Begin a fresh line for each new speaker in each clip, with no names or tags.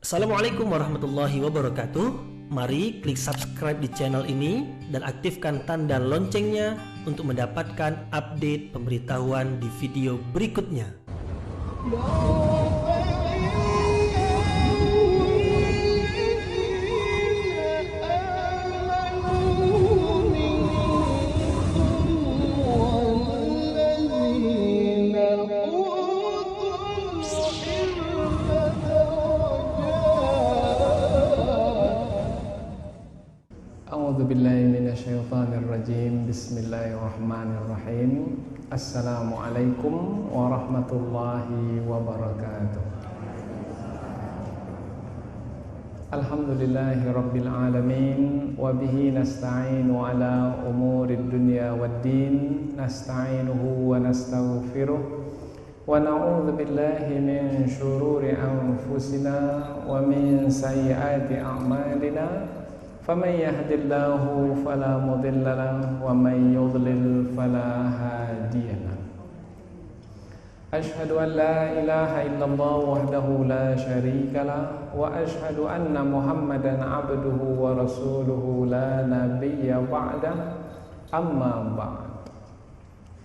Assalamualaikum warahmatullahi wabarakatuh. Mari klik subscribe di channel ini dan aktifkan tanda loncengnya untuk mendapatkan update pemberitahuan di video berikutnya.
A'udzu billahi minasyaitonir rajim. Bismillahirrahmanirrahim. Assalamualaikum warahmatullahi wabarakatuh. Alhamdulillahi rabbil alamin wa bihi nasta'inu ala umurid dunya waddin. Nasta'inuhu wa nastaghfiruh wa na'udzu billahi min syururi anfusina wa min sayyiati a'malina. فمن يهد الله فلا مضل له ومن يضلل فلا هادي له أشهد أن لا إله إلا الله وحده لا شريك له وأشهد أن محمدا عبده ورسوله لا نبي بعده أما بعد.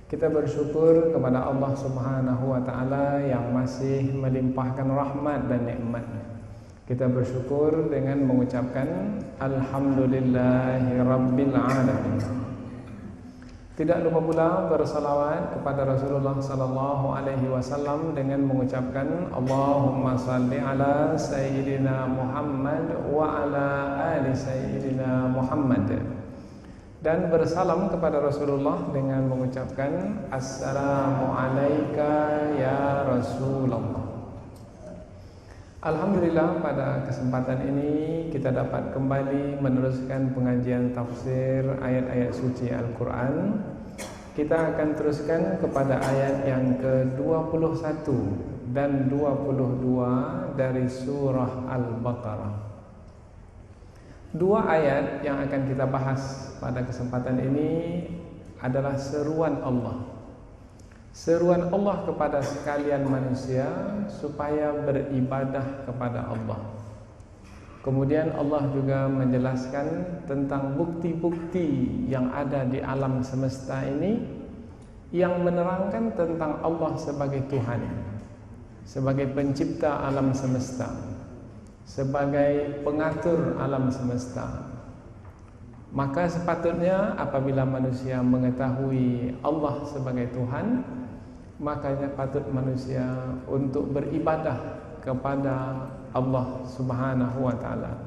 Kita bersyukur kepada Allah Subhanahu wa taala yang masih melimpahkan rahmat dan nikmat. Kita bersyukur dengan mengucapkan Alhamdulillahi Rabbil Alamin. Tidak lupa pula bersalawat kepada Rasulullah sallallahu alaihi wasallam dengan mengucapkan Allahumma salli ala Sayyidina Muhammad wa ala ali Sayyidina Muhammad. Dan bersalam kepada Rasulullah dengan mengucapkan Assalamu alayka ya Rasulullah. Alhamdulillah, pada kesempatan ini kita dapat kembali meneruskan pengajian tafsir ayat-ayat suci Al-Quran. Kita akan teruskan kepada ayat yang ke-21 dan 22 dari surah Al-Baqarah. Dua ayat yang akan kita bahas pada kesempatan ini adalah seruan Allah. Seruan Allah kepada sekalian manusia supaya beribadah kepada Allah. Kemudian Allah juga menjelaskan tentang bukti-bukti yang ada di alam semesta ini yang menerangkan tentang Allah sebagai Tuhan, sebagai pencipta alam semesta, sebagai pengatur alam semesta. Maka sepatutnya apabila manusia mengetahui Allah sebagai Tuhan, makanya patut manusia untuk beribadah kepada Allah Subhanahu wa taala.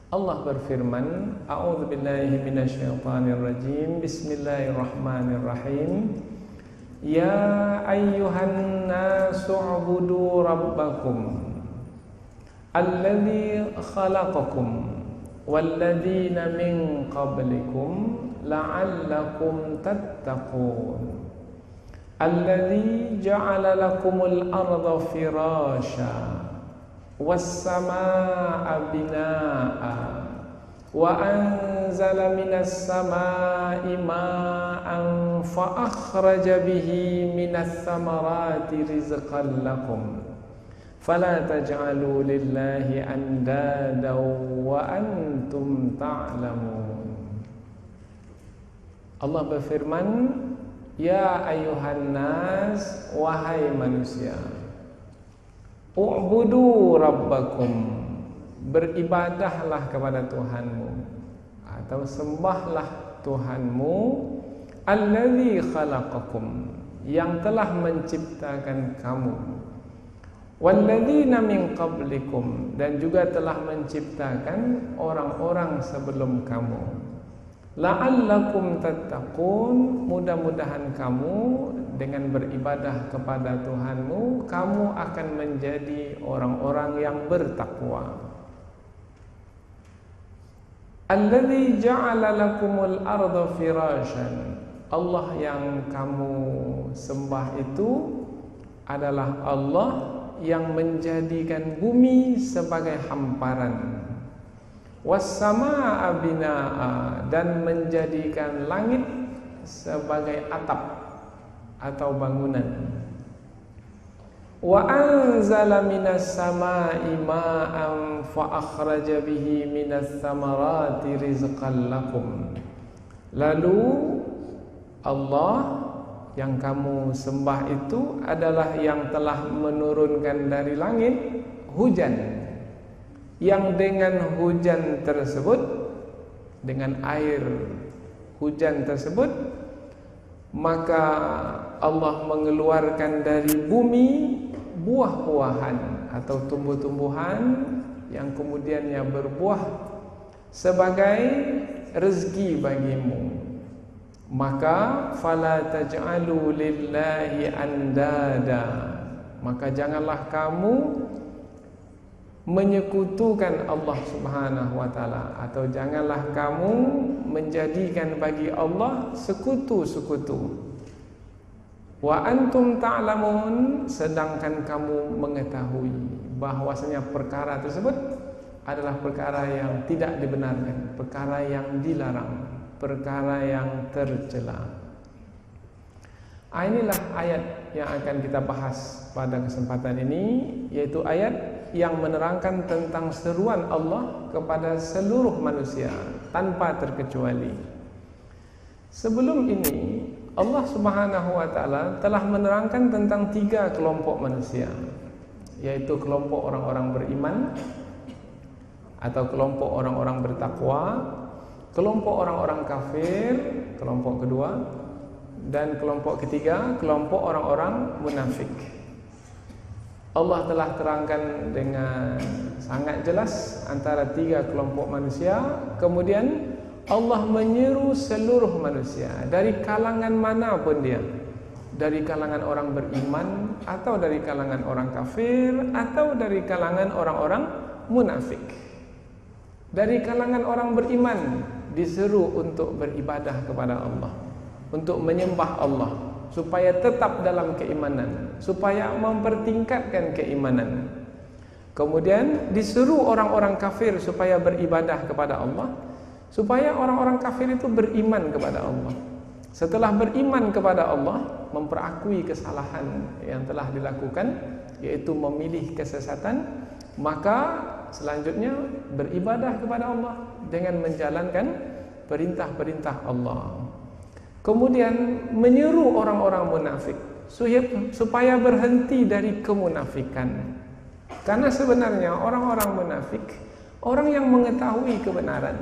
Allah berfirman, A'udzu billahi minasyaitonir rajim. Bismillahirrahmanirrahim. Ya ayyuhan nasu ubudu rabbakum alladzi khalaqakum walladzina min qablikum la'allakum tattaqun. Alladzi ja'ala lakumul arda firasha was-samaa'a binaa'a wa anzala minas samaa'i maa'an fa akhraja bihi minas samarati rizqan lakum fala taj'alu lillahi andadan wa antum ta'lamun. Allah berfirman, Ya ayuhan nas, wahai manusia, u'budu rabbakum, beribadahlah kepada Tuhanmu atau sembahlah Tuhanmu, alladzi khalaqakum, yang telah menciptakan kamu, walladzina min qablikum, dan juga telah menciptakan orang-orang sebelum kamu. La'allakum tattaqun, mudah-mudahan kamu dengan beribadah kepada Tuhanmu, kamu akan menjadi orang-orang yang bertakwa. Alladzi ja'ala lakumul arda firashan, Allah yang kamu sembah itu adalah Allah yang menjadikan bumi sebagai hamparan, was-samaa'a binaa'a, dan menjadikan langit sebagai atap atau bangunan. Wa anzala minas samai ma'an fa akhraja bihi minas samarati rizqan lakum. Lalu Allah yang kamu sembah itu adalah yang telah menurunkan dari langit hujan, yang dengan hujan tersebut, dengan air hujan tersebut, maka Allah mengeluarkan dari bumi buah-buahan atau tumbuh-tumbuhan yang kemudiannya berbuah sebagai rezeki bagimu. Maka fala taj'alu lillahi andada, maka janganlah kamu menyekutukan Allah Subhanahu wa taala, atau janganlah kamu menjadikan bagi Allah sekutu-sekutu. Wa antum ta'lamun, sedangkan kamu mengetahui bahwasanya perkara tersebut adalah perkara yang tidak dibenarkan, perkara yang dilarang, perkara yang tercela. Inilah ayat yang akan kita bahas pada kesempatan ini, yaitu ayat yang menerangkan tentang seruan Allah kepada seluruh manusia tanpa terkecuali. Sebelum ini Allah Subhanahu wa taala telah menerangkan tentang 3 kelompok manusia, yaitu kelompok orang-orang beriman atau kelompok orang-orang bertakwa, kelompok orang-orang kafir, kelompok kedua, dan kelompok ketiga, kelompok orang-orang munafik. Allah telah terangkan dengan sangat jelas antara 3 kelompok manusia. Kemudian Allah menyeru seluruh manusia dari kalangan manapun dia, dari kalangan orang beriman atau dari kalangan orang kafir atau dari kalangan orang-orang munafik. Dari kalangan orang beriman diseru untuk beribadah kepada Allah, untuk menyembah Allah, supaya tetap dalam keimanan, supaya mempertingkatkan keimanan. Kemudian disuruh orang-orang kafir supaya beribadah kepada Allah, supaya orang-orang kafir itu beriman kepada Allah. Setelah beriman kepada Allah, memperakui kesalahan yang telah dilakukan, yaitu memilih kesesatan, maka selanjutnya beribadah kepada Allah dengan menjalankan perintah-perintah Allah. Kemudian menyeru orang-orang munafik supaya berhenti dari kemunafikan. Karena sebenarnya orang-orang munafik, orang yang mengetahui kebenaran,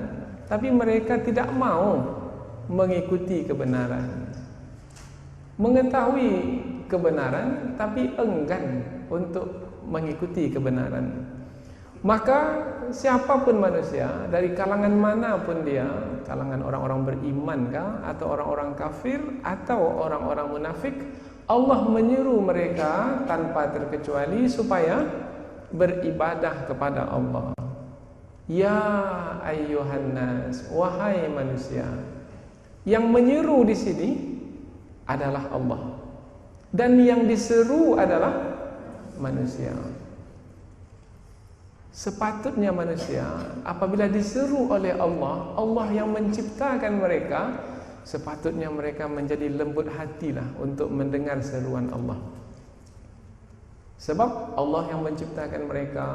tapi mereka tidak mau mengikuti kebenaran. Mengetahui kebenaran tapi enggan untuk mengikuti kebenaran. Maka siapapun manusia, dari kalangan manapun dia, kalangan orang-orang beriman kah, atau orang-orang kafir, atau orang-orang munafik, Allah menyeru mereka tanpa terkecuali supaya beribadah kepada Allah. Ya ayyuhan nas, wahai manusia. Yang menyeru di sini adalah Allah, dan yang diseru adalah manusia. Sepatutnya manusia apabila diseru oleh Allah, Allah yang menciptakan mereka, sepatutnya mereka menjadi lembut hatilah untuk mendengar seruan Allah. Sebab Allah yang menciptakan mereka,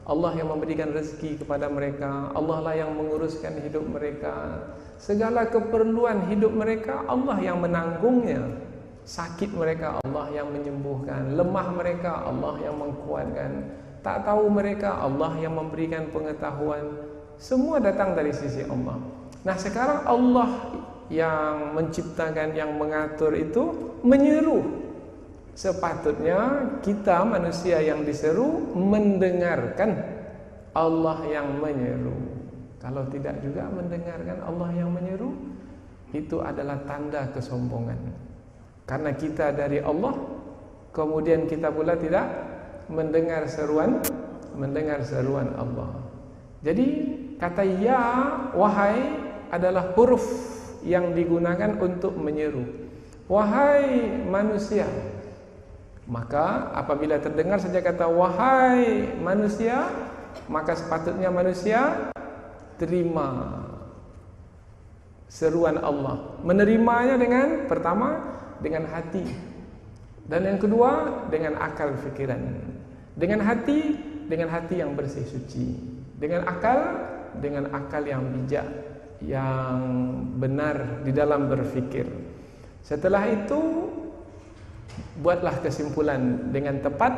Allah yang memberikan rezeki kepada mereka, Allah lah yang menguruskan hidup mereka. Segala keperluan hidup mereka Allah yang menanggungnya. Sakit mereka Allah yang menyembuhkan, lemah mereka Allah yang menguatkan, tak tahu mereka Allah yang memberikan pengetahuan. Semua datang dari sisi Allah. Nah, sekarang Allah yang menciptakan, yang mengatur itu menyeru. Sepatutnya kita manusia yang diseru mendengarkan Allah yang menyeru. Kalau tidak juga mendengarkan Allah yang menyeru, itu adalah tanda kesombongan. Karena kita dari Allah, kemudian kita pula tidak mendengar seruan Allah. Jadi kata ya, wahai adalah huruf yang digunakan untuk menyeru. Wahai manusia. Maka apabila terdengar saja kata wahai manusia, maka sepatutnya manusia terima seruan Allah. Menerimanya dengan pertama dengan hati, Dan yang kedua, dengan akal fikiran. Dengan hati yang bersih suci. Dengan akal yang bijak, yang benar di dalam berfikir. Setelah itu, buatlah kesimpulan dengan tepat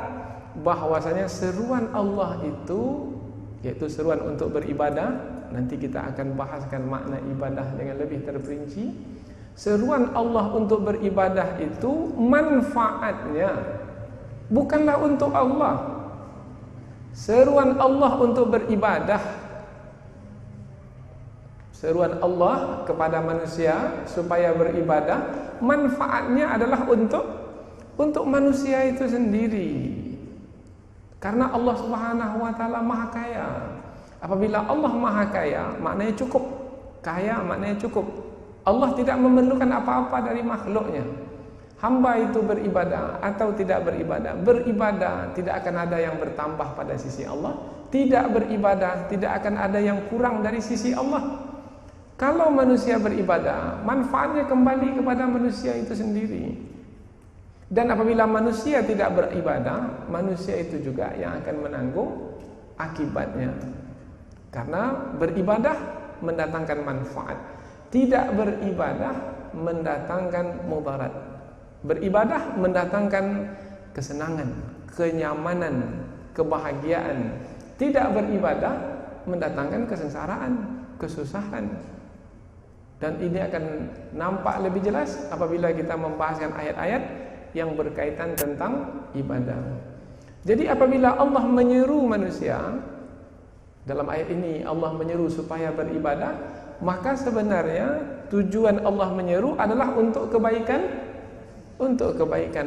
bahwasanya seruan Allah itu, yaitu seruan untuk beribadah. Nanti kita akan bahaskan makna ibadah dengan lebih terperinci. Seruan Allah untuk beribadah itu manfaatnya bukanlah untuk Allah. Seruan Allah untuk beribadah, seruan Allah kepada manusia supaya beribadah, manfaatnya adalah untuk manusia itu sendiri. Karena Allah Subhanahu wa taala Maha Kaya. Apabila Allah Maha Kaya, maknanya cukup. Kaya maknanya cukup. Allah tidak memerlukan apa-apa dari makhluknya. Hamba itu beribadah atau tidak beribadah, beribadah tidak akan ada yang bertambah pada sisi Allah, tidak beribadah tidak akan ada yang kurang dari sisi Allah. Kalau manusia beribadah, manfaatnya kembali kepada manusia itu sendiri. Dan apabila manusia tidak beribadah, manusia itu juga yang akan menanggung akibatnya. Karena beribadah mendatangkan manfaat, tidak beribadah mendatangkan mudarat. Beribadah mendatangkan kesenangan, kenyamanan, kebahagiaan. Tidak beribadah mendatangkan kesengsaraan, kesusahan. Dan ini akan nampak lebih jelas apabila kita membahaskan ayat-ayat yang berkaitan tentang ibadah. Jadi apabila Allah menyeru manusia, dalam ayat ini Allah menyeru supaya beribadah, maka sebenarnya tujuan Allah menyeru adalah untuk kebaikan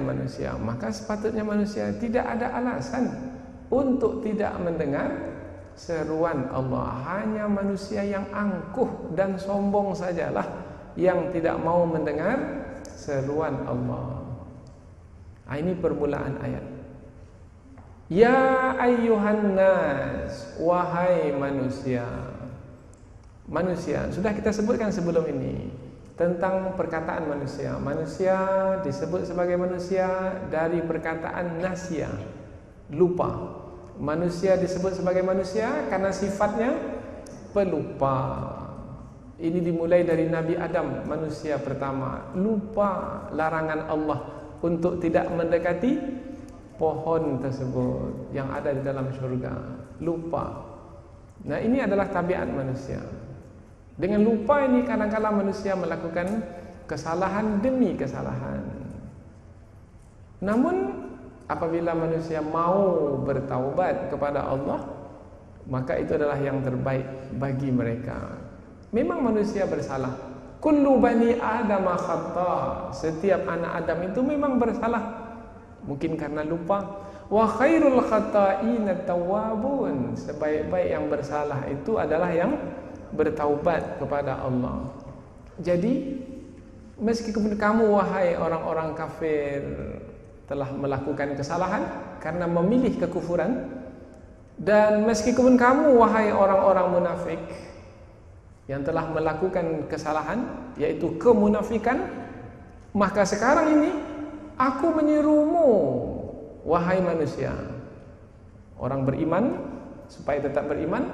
manusia. Maka sepatutnya manusia tidak ada alasan untuk tidak mendengar seruan Allah. Hanya manusia yang angkuh dan sombong sajalah yang tidak mau mendengar seruan Allah. Ini permulaan ayat. Ya ayyuhan nas, wahai manusia. Manusia, sudah kita sebutkan sebelum ini tentang perkataan manusia. Manusia disebut sebagai manusia dari perkataan nasya, lupa. Manusia disebut sebagai manusia karena sifatnya pelupa. Ini dimulai dari Nabi Adam, manusia pertama, lupa larangan Allah untuk tidak mendekati pohon tersebut yang ada di dalam syurga. Lupa. Nah, ini adalah tabiat manusia. Dengan lupa ini kadang-kadang manusia melakukan kesalahan demi kesalahan. Namun apabila manusia mau bertaubat kepada Allah, maka itu adalah yang terbaik bagi mereka. Memang manusia bersalah. Kullu bani Adam khata. Setiap anak Adam itu memang bersalah. Mungkin karena lupa. Wa khairul khata'ina tawwabun. Sebaik-baik yang bersalah itu adalah yang bertaubat kepada Allah. Jadi meskipun kamu wahai orang-orang kafir telah melakukan kesalahan karena memilih kekufuran, dan meskipun kamu wahai orang-orang munafik yang telah melakukan kesalahan yaitu kemunafikan, maka sekarang ini aku menyerumu wahai manusia, orang beriman supaya tetap beriman,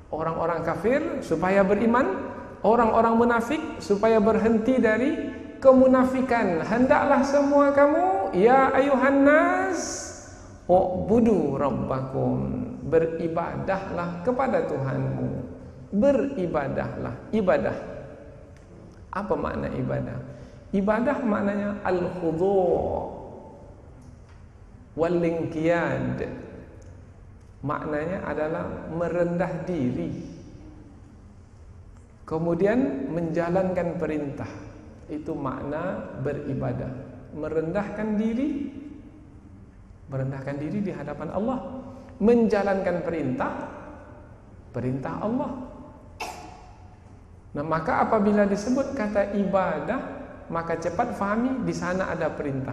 orang-orang kafir supaya beriman, orang-orang munafik supaya berhenti dari kemunafikan. Hendaklah semua kamu, ya ayuhan nas, u'budu rabbakum, beribadahlah kepada Tuhanmu. Beribadahlah. Ibadah. Apa makna ibadah? Ibadah maknanya al-khudu' wal-inqiyad. Maknanya adalah merendah diri, kemudian menjalankan perintah. Itu makna beribadah. Merendahkan diri di hadapan Allah, menjalankan perintah Allah. Nah, maka apabila disebut kata ibadah, maka cepat fahami di sana ada perintah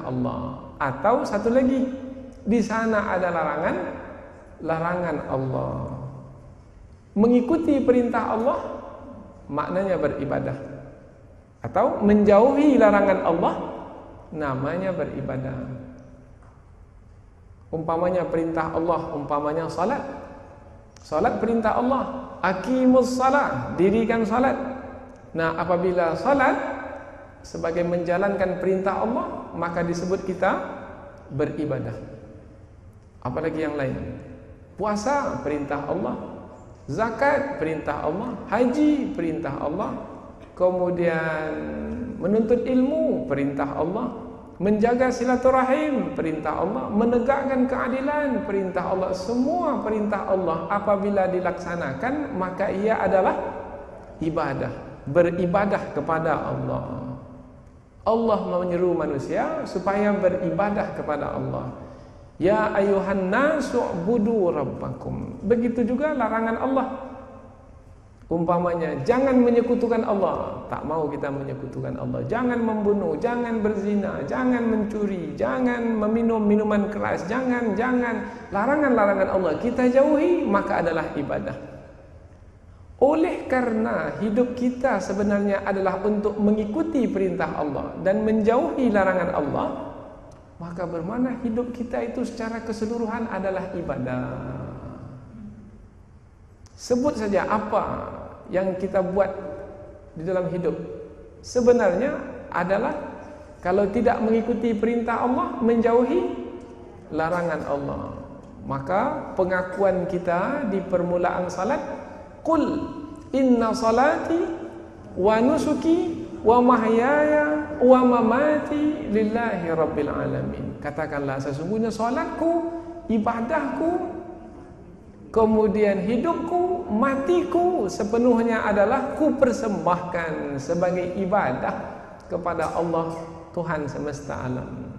Allah. Atau satu lagi, di sana ada larangan Allah. Mengikuti perintah Allah maknanya beribadah, atau menjauhi larangan Allah namanya beribadah. Umpamanya perintah Allah, umpamanya salat. Salat perintah Allah, aqimus salat, dirikan salat. Nah, apabila salat sebagai menjalankan perintah Allah, maka disebut kita beribadah. Apalagi yang lain? Puasa perintah Allah, zakat perintah Allah, haji perintah Allah, kemudian menuntut ilmu perintah Allah, menjaga silaturahim perintah Allah, menegakkan keadilan perintah Allah. Semua perintah Allah apabila dilaksanakan, maka ia adalah ibadah, beribadah kepada Allah. Allah menyeru manusia supaya beribadah kepada Allah. Ya ayuhan nasu ubudu rabbakum. Begitu juga larangan Allah. Umpamanya, jangan menyekutukan Allah. Tak mau kita menyekutukan Allah. Jangan membunuh, jangan berzina, jangan mencuri, jangan meminum minuman keras, jangan. Larangan-larangan Allah kita jauhi, maka adalah ibadah. Oleh karena hidup kita sebenarnya adalah untuk mengikuti perintah Allah dan menjauhi larangan Allah, maka bermakna hidup kita itu secara keseluruhan adalah ibadah. Sebut saja apa yang kita buat di dalam hidup. Sebenarnya adalah kalau tidak mengikuti perintah Allah, menjauhi larangan Allah. Maka pengakuan kita di permulaan salat, qul inna salati wa nusuki wa mahyaya wa mamati lillahi rabbil alamin. Katakanlah, sesungguhnya salatku, ibadahku, kemudian hidupku, matiku sepenuhnya adalah ku persembahkan sebagai ibadah kepada Allah Tuhan semesta alam.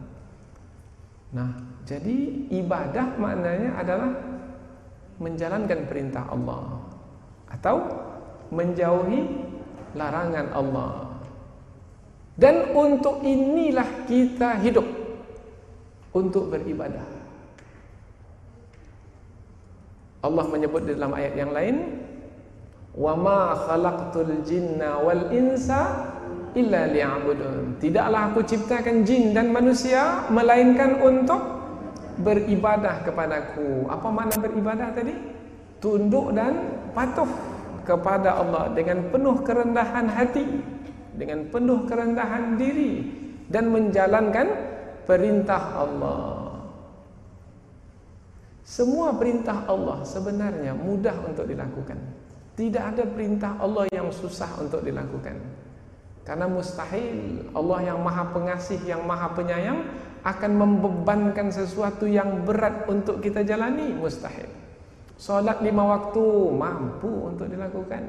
Nah, jadi ibadah maknanya adalah menjalankan perintah Allah atau menjauhi larangan Allah. Dan untuk inilah kita hidup, untuk beribadah. Allah menyebut di dalam ayat yang lain, wa ma khalaqtul jinna wal insa illa liya'budun. Tidaklah aku ciptakan jin dan manusia melainkan untuk beribadah kepadaku. Apa makna beribadah tadi? Tunduk dan patuh kepada Allah dengan penuh kerendahan hati, dengan penuh kerendahan diri, dan menjalankan perintah Allah. Semua perintah Allah sebenarnya mudah untuk dilakukan. Tidak ada perintah Allah yang susah untuk dilakukan. Karena mustahil Allah yang maha pengasih, yang maha penyayang akan membebankan sesuatu yang berat untuk kita jalani. Mustahil. Solat 5 waktu mampu untuk dilakukan.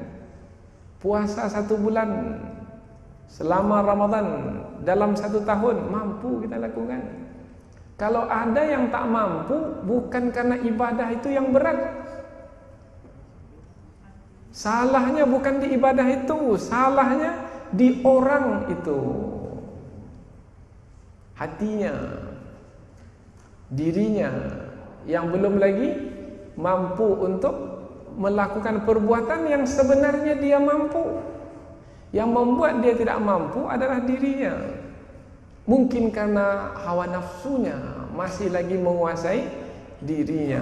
Puasa 1 bulan selama Ramadan dalam 1 tahun mampu kita lakukan. Kalau ada yang tak mampu, bukan karena ibadah itu yang berat. Salahnya bukan di ibadah itu, salahnya di orang itu. Hatinya, dirinya yang belum lagi mampu untuk melakukan perbuatan yang sebenarnya dia mampu. Yang membuat dia tidak mampu adalah dirinya. Mungkin karena hawa nafsunya masih lagi menguasai dirinya.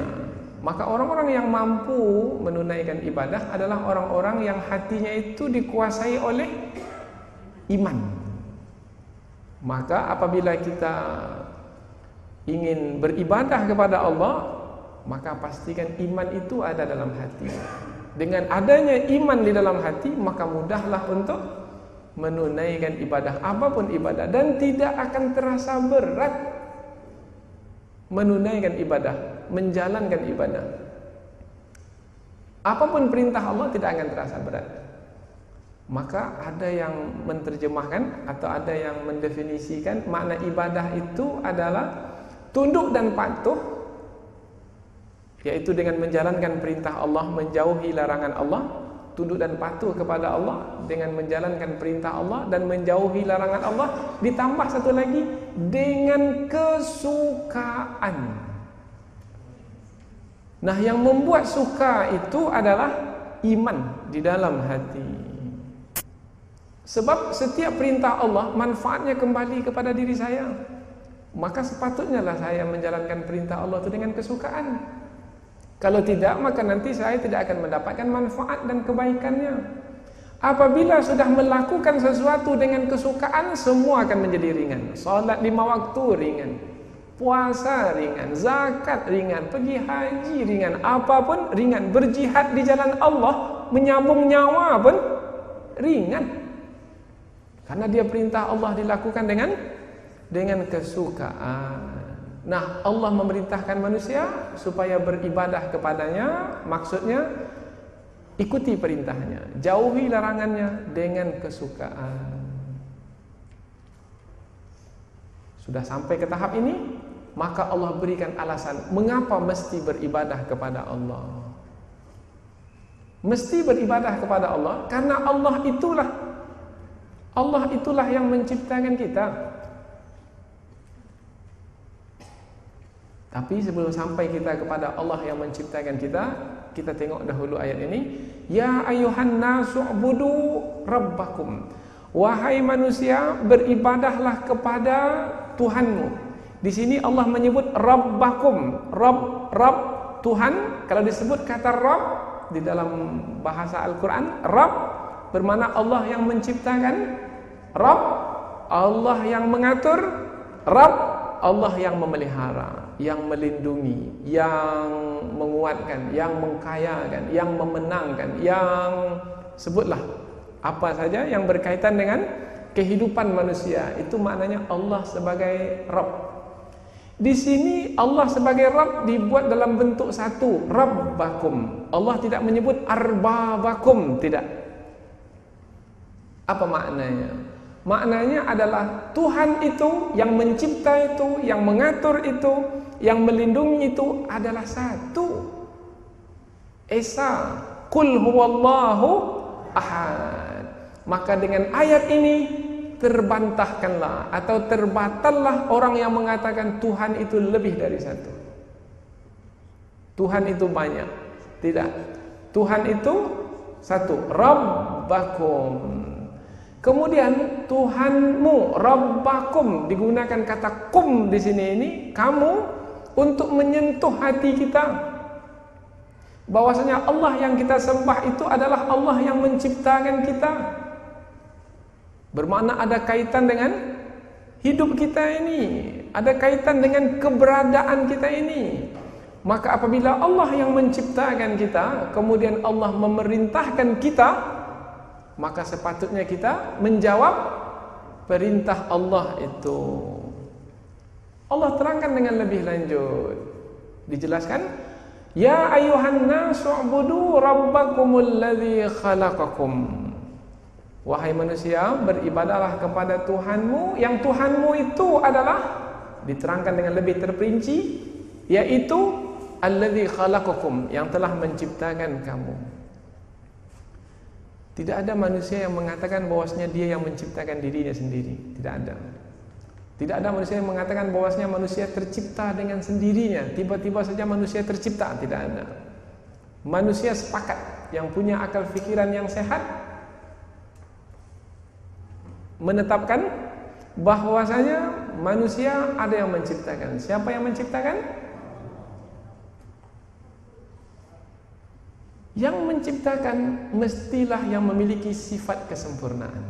Maka orang-orang yang mampu menunaikan ibadah adalah orang-orang yang hatinya itu dikuasai oleh iman. Maka apabila kita ingin beribadah kepada Allah, maka pastikan iman itu ada dalam hati. Dengan adanya iman di dalam hati, maka mudahlah untuk menunaikan ibadah, apapun ibadah, dan tidak akan terasa berat menunaikan ibadah, menjalankan ibadah. Apapun perintah Allah tidak akan terasa berat. Maka ada yang menerjemahkan atau ada yang mendefinisikan makna ibadah itu adalah tunduk dan patuh, yaitu dengan menjalankan perintah Allah, menjauhi larangan Allah. Tunduk dan patuh kepada Allah dengan menjalankan perintah Allah dan menjauhi larangan Allah. Ditambah satu lagi, dengan kesukaan. Nah, yang membuat suka itu adalah iman di dalam hati. Sebab setiap perintah Allah manfaatnya kembali kepada diri saya. Maka sepatutnya lah saya menjalankan perintah Allah itu dengan kesukaan. Kalau tidak, maka nanti saya tidak akan mendapatkan manfaat dan kebaikannya. Apabila sudah melakukan sesuatu dengan kesukaan, semua akan menjadi ringan. Salat 5 waktu ringan, puasa ringan, zakat ringan, pergi haji ringan, apapun ringan. Berjihad di jalan Allah, menyambung nyawa pun ringan. Karena dia perintah Allah dilakukan dengan kesukaan. Nah, Allah memerintahkan manusia supaya beribadah kepadanya, maksudnya ikuti perintahnya, jauhi larangannya dengan kesukaan. Sudah sampai ke tahap ini, maka Allah berikan alasan mengapa mesti beribadah kepada Allah. Mesti beribadah kepada Allah karena Allah itulah yang menciptakan kita. Tapi sebelum sampai kita kepada Allah yang menciptakan kita, kita tengok dahulu ayat ini. Ya ayuhan nasu'budu rabbakum. Wahai manusia, beribadahlah kepada Tuhanmu. Di sini Allah menyebut rabbakum. Rabb Tuhan. Kalau disebut kata Rabb di dalam bahasa Al-Quran, Rabb bermakna Allah yang menciptakan, Rabb Allah yang mengatur, Rabb Allah yang memelihara, yang melindungi, yang menguatkan, yang mengkayakan, yang memenangkan, yang sebutlah apa saja yang berkaitan dengan kehidupan manusia. Itu maknanya Allah sebagai Rabb. Di sini Allah sebagai Rabb dibuat dalam bentuk satu, Rabbakum. Allah tidak menyebut Arbabakum, tidak. Apa maknanya? Maknanya adalah Tuhan itu, yang mencipta itu, yang mengatur itu, yang melindungi itu adalah satu. Esa, Qul huwallahu ahad. Maka dengan ayat ini terbantahkanlah atau terbatallah orang yang mengatakan Tuhan itu lebih dari satu. Tuhan itu banyak. Tidak. Tuhan itu satu, Rabbakum. Kemudian Tuhanmu, Rabbakum, digunakan kata kum di sini ini, kamu, untuk menyentuh hati kita. Bahwasanya Allah yang kita sembah itu adalah Allah yang menciptakan kita. Bermakna ada kaitan dengan hidup kita ini, ada kaitan dengan keberadaan kita ini. Maka apabila Allah yang menciptakan kita, kemudian Allah memerintahkan kita, maka sepatutnya kita menjawab perintah Allah itu. Allah terangkan dengan lebih lanjut. Dijelaskan, ya ayuhan nasu'budu rabbakumul ladzi khalaqakum. Wahai manusia, beribadahlah kepada Tuhanmu, yang Tuhanmu itu adalah, diterangkan dengan lebih terperinci, yaitu alladzi khalaqakum, yang telah menciptakan kamu. Tidak ada manusia yang mengatakan bahwasanya dia yang menciptakan dirinya sendiri. Tidak ada. Tidak ada manusia yang mengatakan bahwasanya manusia tercipta dengan sendirinya. Tiba-tiba saja manusia tercipta. Tidak ada. Manusia sepakat, yang punya akal fikiran yang sehat, menetapkan bahwasanya manusia ada yang menciptakan. Siapa yang menciptakan? Yang menciptakan mestilah yang memiliki sifat kesempurnaan.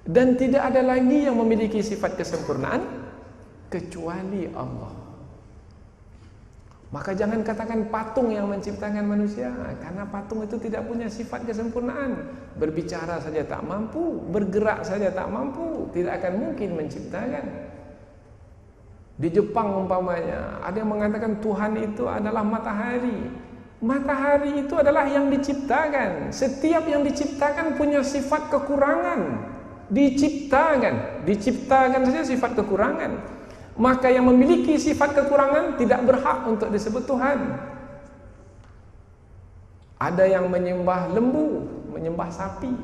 Dan tidak ada lagi yang memiliki sifat kesempurnaan kecuali Allah. Maka jangan katakan patung yang menciptakan manusia, karena patung itu tidak punya sifat kesempurnaan. Berbicara saja tak mampu, bergerak saja tak mampu, tidak akan mungkin menciptakan. Di Jepang umpamanya, ada yang mengatakan Tuhan itu adalah matahari. Matahari itu adalah yang diciptakan. Setiap yang diciptakan punya sifat kekurangan. Diciptakan saja sifat kekurangan. Maka yang memiliki sifat kekurangan tidak berhak untuk disebut Tuhan. Ada yang menyembah lembu, menyembah sapi.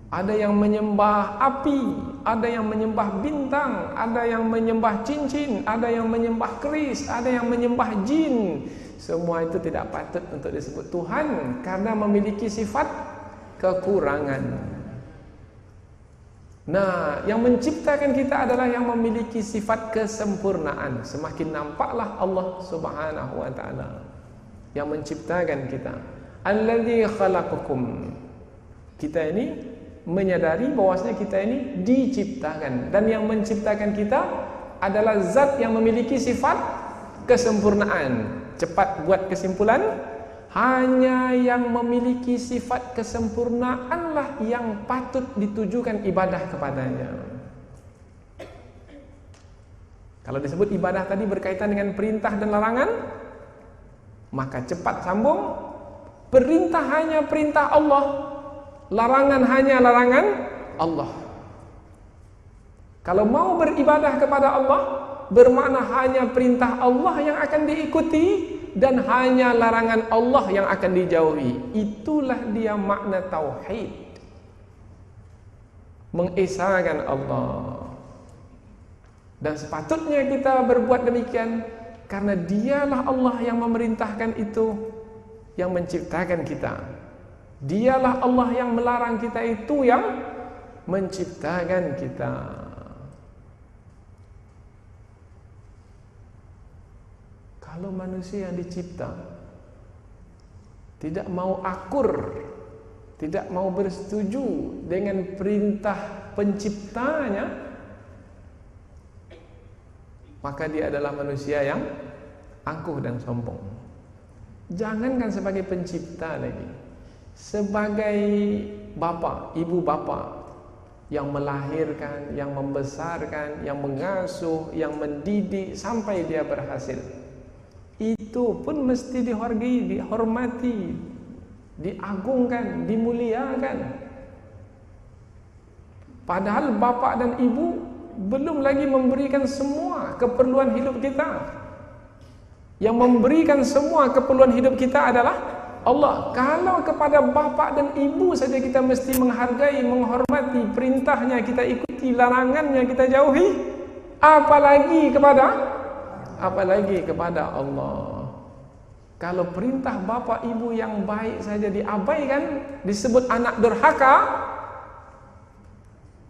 Ada yang menyembah api, ada yang menyembah bintang, ada yang menyembah cincin, ada yang menyembah keris, ada yang menyembah jin. Semua itu tidak patut untuk disebut Tuhan karena memiliki sifat kekurangan. Nah, yang menciptakan kita adalah yang memiliki sifat kesempurnaan. Semakin nampaklah Allah Subhanahu wa taala yang menciptakan kita. Alladzi khalaqakum. Kita ini menyadari bahwasanya kita ini diciptakan, dan yang menciptakan kita adalah zat yang memiliki sifat kesempurnaan. Cepat buat kesimpulan, hanya yang memiliki sifat kesempurnaanlah yang patut ditujukan ibadah kepadanya. Kalau disebut ibadah tadi berkaitan dengan perintah dan larangan, maka cepat sambung, perintah hanya perintah Allah, larangan hanya larangan Allah. Kalau mau beribadah kepada Allah, bermakna hanya perintah Allah yang akan diikuti dan hanya larangan Allah yang akan dijauhi. Itulah dia makna tauhid, mengesahkan Allah. Dan sepatutnya kita berbuat demikian, karena dialah Allah yang memerintahkan itu, yang menciptakan kita. Dialah Allah yang melarang kita itu, yang menciptakan kita. Kalau manusia yang dicipta tidak mau akur, tidak mau bersetuju dengan perintah penciptanya, maka dia adalah manusia yang angkuh dan sombong. Jangankan sebagai pencipta lagi, sebagai bapa, ibu bapa yang melahirkan, yang membesarkan, yang mengasuh, yang mendidik sampai dia berhasil, itu pun mesti dihargai, dihormati, diagungkan, dimuliakan. Padahal bapak dan ibu belum lagi memberikan semua keperluan hidup kita. Yang memberikan semua keperluan hidup kita adalah Allah. Kalau kepada bapak dan ibu saja kita mesti menghargai, menghormati, perintahnya kita ikuti, larangannya kita jauhi, apalagi kepada Allah. Kalau perintah bapak ibu yang baik saja diabaikan, disebut anak durhaka,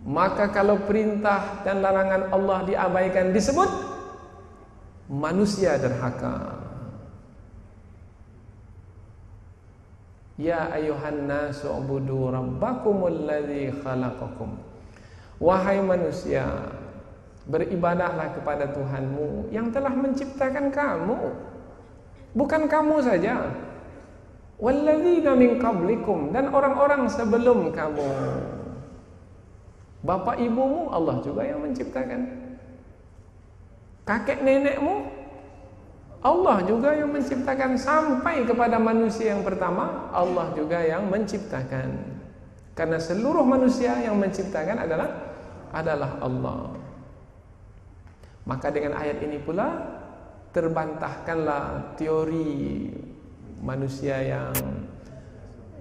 maka kalau perintah dan larangan Allah diabaikan, disebut manusia durhaka. Ya ayuhan nasu ubudu rabbakumul ladzi khalaqakum. Wahai manusia, beribadahlah kepada Tuhanmu yang telah menciptakan kamu. Bukan kamu saja, walladzina min qablikum, dan orang-orang sebelum kamu. Bapak ibumu Allah juga yang menciptakan. Kakek nenekmu Allah juga yang menciptakan. Sampai kepada manusia yang pertama, Allah juga yang menciptakan. Karena seluruh manusia yang menciptakan adalah Allah. Maka dengan ayat ini pula terbantahkanlah teori manusia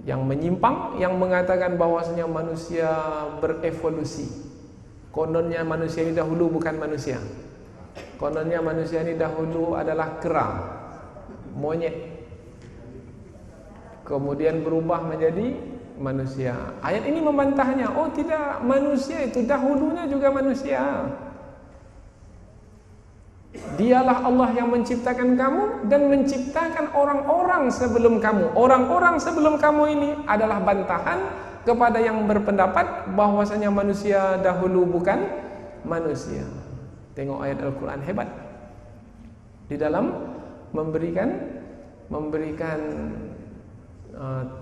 yang menyimpang, yang mengatakan bahwasanya manusia berevolusi. Kononnya manusia ini dahulu bukan manusia. Kononnya manusia ini dahulu adalah kera, monyet, kemudian berubah menjadi manusia. Ayat ini membantahnya. Oh tidak, manusia itu dahulunya juga manusia. Dialah Allah yang menciptakan kamu dan menciptakan orang-orang sebelum kamu. Orang-orang sebelum kamu ini adalah bantahan kepada yang berpendapat bahwasanya manusia dahulu bukan manusia. Tengok ayat Al-Quran hebat di dalam memberikan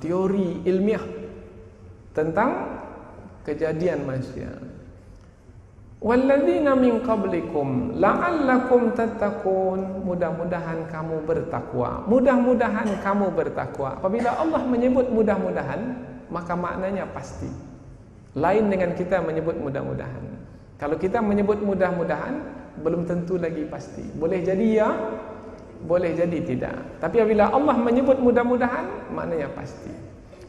teori ilmiah tentang kejadian manusia. Walladzina min qablikum la'allakum tattaqun. Mudah-mudahan kamu bertakwa. Mudah-mudahan kamu bertakwa. Apabila Allah menyebut mudah-mudahan, maka maknanya pasti. Lain dengan kita menyebut mudah-mudahan. Kalau kita menyebut mudah-mudahan, belum tentu lagi pasti. Boleh jadi ya, boleh jadi tidak. Tapi apabila Allah menyebut mudah-mudahan, maknanya pasti.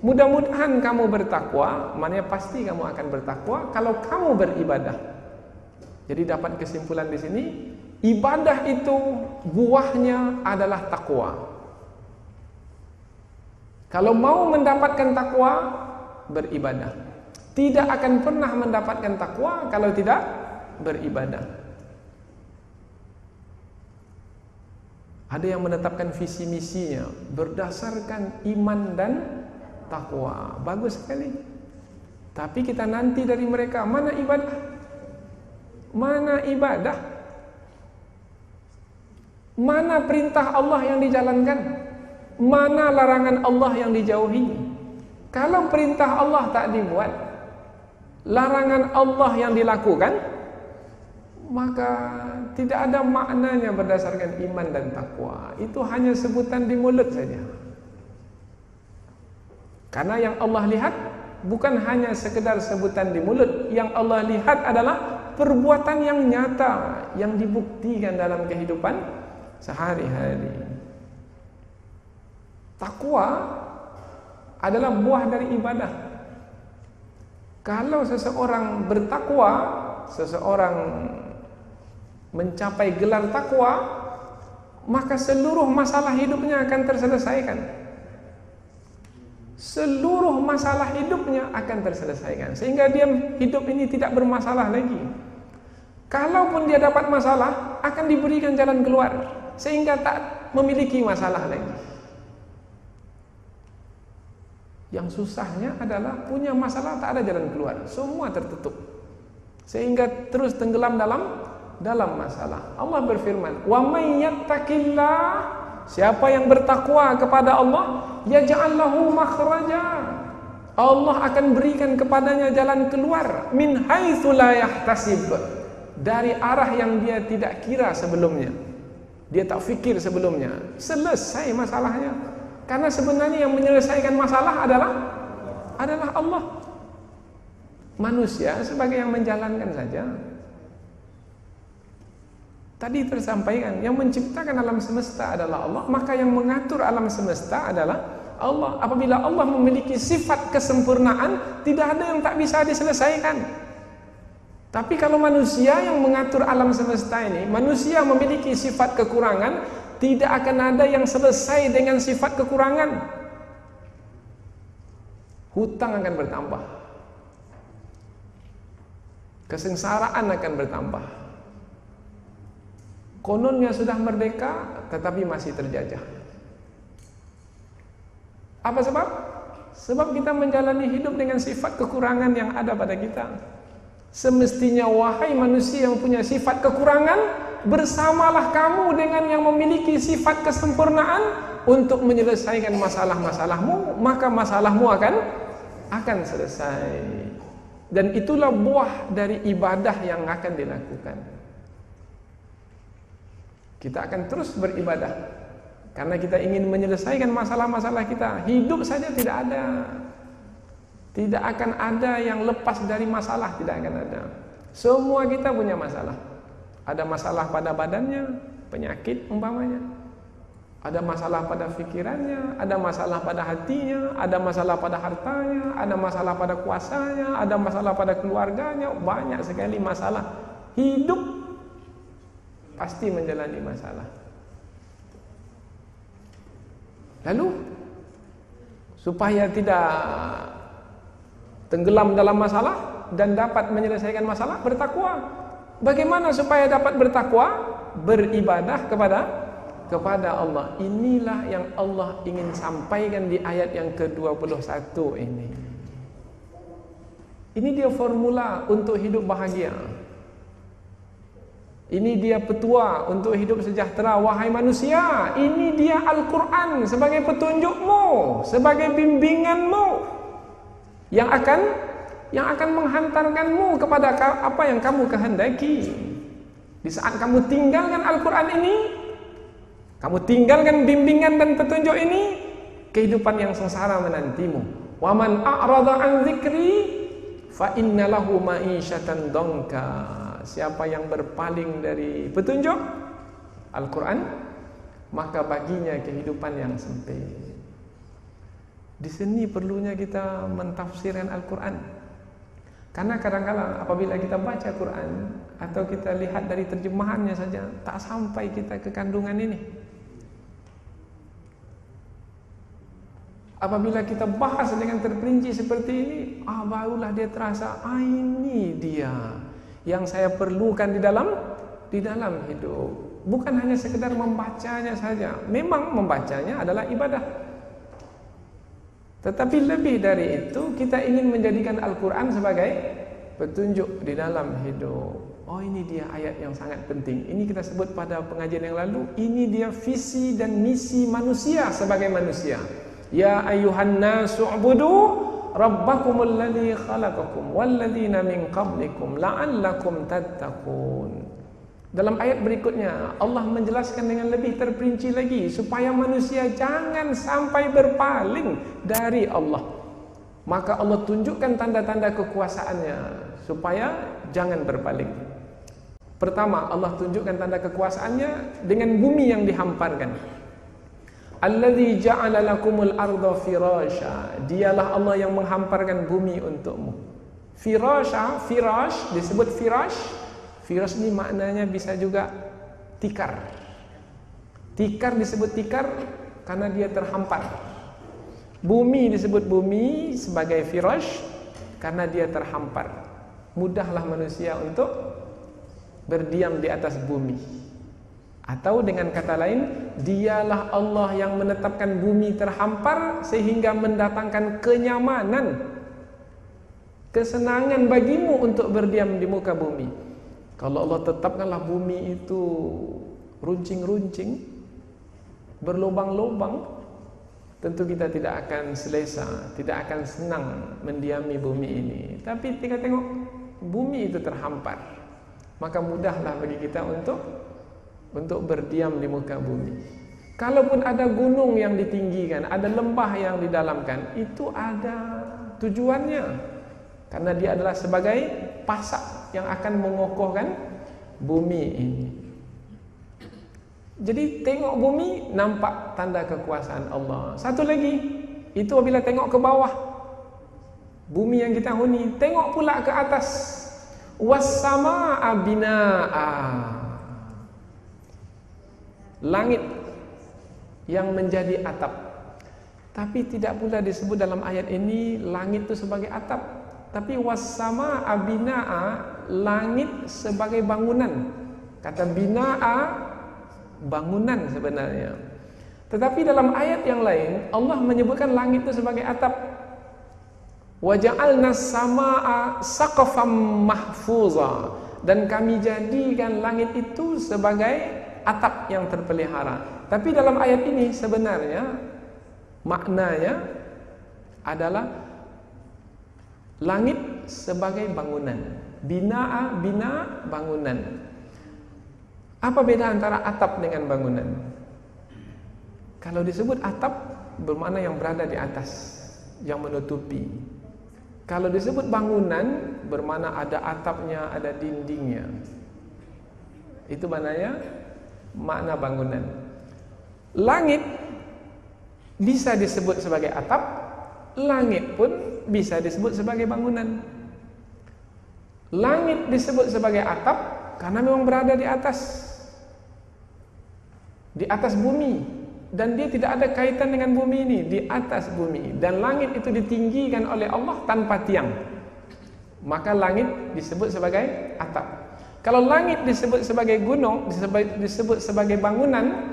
Mudah-mudahan kamu bertakwa, maknanya pasti kamu akan bertakwa kalau kamu beribadah. Jadi dapat kesimpulan di sini, ibadah itu buahnya adalah takwa. Kalau mau mendapatkan takwa, beribadah. tidak akan pernah mendapatkan takwa kalau tidak beribadah. Ada yang menetapkan visi misinya berdasarkan iman dan takwa. Bagus sekali. Tapi kita nanti dari mereka, mana ibadah? Mana ibadah? Mana perintah Allah yang dijalankan? Mana larangan Allah yang dijauhi? Kalau perintah Allah tak dibuat, larangan Allah yang dilakukan, maka tidak ada maknanya berdasarkan iman dan takwa. Itu hanya sebutan di mulut saja. Karena yang Allah lihat bukan hanya sekedar sebutan di mulut. Yang Allah lihat adalah perbuatan yang nyata, yang dibuktikan dalam kehidupan sehari-hari. Takwa adalah buah dari ibadah. Kalau seseorang bertakwa, seseorang mencapai gelar takwa, maka seluruh masalah hidupnya akan terselesaikan. Seluruh masalah hidupnya akan terselesaikan, sehingga dia hidup ini tidak bermasalah lagi. Kalaupun dia dapat masalah, akan diberikan jalan keluar, sehingga tak memiliki masalah lagi. Yang susahnya adalah punya masalah tak ada jalan keluar, semua tertutup, sehingga terus tenggelam dalam masalah. Allah berfirman, "Wa may yattaqillah", siapa yang bertakwa kepada Allah, yaj'al lahu makhraja, Allah akan berikan kepadanya jalan keluar, min haitsu la yahtasib, dari arah yang dia tidak kira sebelumnya, dia tak fikir sebelumnya. Selesai masalahnya. Karena sebenarnya yang menyelesaikan masalah adalah Allah. Manusia sebagai yang menjalankan saja. Tadi tersampaikan, yang menciptakan alam semesta adalah Allah, maka yang mengatur alam semesta adalah Allah. Apabila Allah memiliki sifat kesempurnaan, tidak ada yang tak bisa diselesaikan. Tapi kalau manusia yang mengatur alam semesta ini, manusia memiliki sifat kekurangan, tidak akan ada yang selesai dengan sifat kekurangan. Hutang akan bertambah, kesengsaraan akan bertambah. Kononnya sudah merdeka, tetapi masih terjajah. Apa sebab? Sebab kita menjalani hidup dengan sifat kekurangan yang ada pada kita. Semestinya wahai manusia yang punya sifat kekurangan, bersamalah kamu dengan yang memiliki sifat kesempurnaan untuk menyelesaikan masalah-masalahmu, maka masalahmu akan selesai. Dan itulah buah dari ibadah yang akan dilakukan. Kita akan terus beribadah karena kita ingin menyelesaikan masalah-masalah kita. Hidup saja tidak ada. Tidak akan ada yang lepas dari masalah, tidak akan ada. Semua kita punya masalah. Ada masalah pada badannya, penyakit umpamanya. Ada masalah pada fikirannya, ada masalah pada hatinya, ada masalah pada hartanya, ada masalah pada kuasanya, ada masalah pada keluarganya. Banyak sekali masalah. Hidup pasti menjalani masalah. Lalu supaya tidak tenggelam dalam masalah dan dapat menyelesaikan masalah, bertakwa. Bagaimana supaya dapat bertakwa? Beribadah kepada Allah. Inilah yang Allah ingin sampaikan di ayat yang ke-21 ini. Ini dia formula untuk hidup bahagia. Ini dia petua untuk hidup sejahtera. Wahai manusia, ini dia Al-Quran sebagai petunjukmu, sebagai bimbinganmu, yang akan menghantarkanmu kepada apa yang kamu kehendaki. Di saat kamu tinggalkan Al-Quran ini, kamu tinggalkan bimbingan dan petunjuk ini, kehidupan yang sengsara menantimu. Wa man a'rada an dzikri fa inna lahu ma'isyatan dhanka. Siapa yang berpaling dari petunjuk Al-Quran, maka baginya kehidupan yang sempit. Di sini perlunya kita mentafsirkan Al-Quran. Karena kadang-kadang apabila kita baca Quran atau kita lihat dari terjemahannya saja, tak sampai kita ke kandungan ini. Apabila kita bahas dengan terperinci seperti ini, barulah dia terasa, ini dia yang saya perlukan di dalam hidup. Bukan hanya sekedar membacanya saja. Memang membacanya adalah ibadah. Tetapi lebih dari itu, kita ingin menjadikan Al-Quran sebagai petunjuk di dalam hidup. Ini dia ayat yang sangat penting. Ini kita sebut pada pengajian yang lalu. Ini dia visi dan misi manusia sebagai manusia. Ya ayyuhan nasu ubudu rabbakumul ladzi khalaqakum walladzina min qablikum la'allakum tattaqun. Dalam ayat berikutnya Allah menjelaskan dengan lebih terperinci lagi supaya manusia jangan sampai berpaling dari Allah. Maka Allah tunjukkan tanda-tanda kekuasaannya supaya jangan berpaling. Pertama, Allah tunjukkan tanda kekuasaannya dengan bumi yang dihamparkan. Alladzi ja'ala lakumul arda firasha. Dialah Allah yang menghamparkan bumi untukmu. Firasha, firash disebut firash. Firash ini maknanya bisa juga tikar. Tikar disebut tikar karena dia terhampar. Bumi disebut bumi sebagai firash karena dia terhampar. Mudahlah manusia untuk berdiam di atas bumi. Atau dengan kata lain, dialah Allah yang menetapkan bumi terhampar sehingga mendatangkan kenyamanan, kesenangan bagimu untuk berdiam di muka bumi. Kalau Allah tetapkanlah bumi itu runcing-runcing, berlubang-lubang, tentu kita tidak akan selesa, tidak akan senang mendiami bumi ini. Tapi kita tengok bumi itu terhampar, maka mudahlah bagi kita untuk berdiam di muka bumi. Kalaupun ada gunung yang ditinggikan, ada lembah yang didalamkan, itu ada tujuannya. Karena dia adalah sebagai pasak yang akan mengokohkan bumi ini. Jadi tengok bumi, nampak tanda kekuasaan Allah. Satu lagi, itu apabila tengok ke bawah, bumi yang kita huni, tengok pula ke atas. Was-samaa'a binaa'a. Langit yang menjadi atap. Tapi tidak pula disebut dalam ayat ini langit itu sebagai atap, tapi was-samaa'a binaa'a, langit sebagai bangunan. Kata binaa'a, bangunan sebenarnya. Tetapi dalam ayat yang lain Allah menyebutkan langit itu sebagai atap. Wa ja'alna as-samaa'a saqfan mahfuza, dan kami jadikan langit itu sebagai atap yang terpelihara. Tapi dalam ayat ini sebenarnya maknanya adalah langit sebagai bangunan. Bina'a, bina, bangunan. Apa beda antara atap dengan bangunan? Kalau disebut atap bermakna yang berada di atas, yang menutupi. Kalau disebut bangunan bermakna ada atapnya, ada dindingnya. Itu makna bangunan. Langit bisa disebut sebagai atap, langit pun bisa disebut sebagai bangunan. Langit disebut sebagai atap karena memang berada di atas bumi, dan dia tidak ada kaitan dengan bumi ini, di atas bumi. Dan langit itu ditinggikan oleh Allah tanpa tiang, maka langit disebut sebagai atap. Kalau langit disebut sebagai gunung, disebut sebagai bangunan,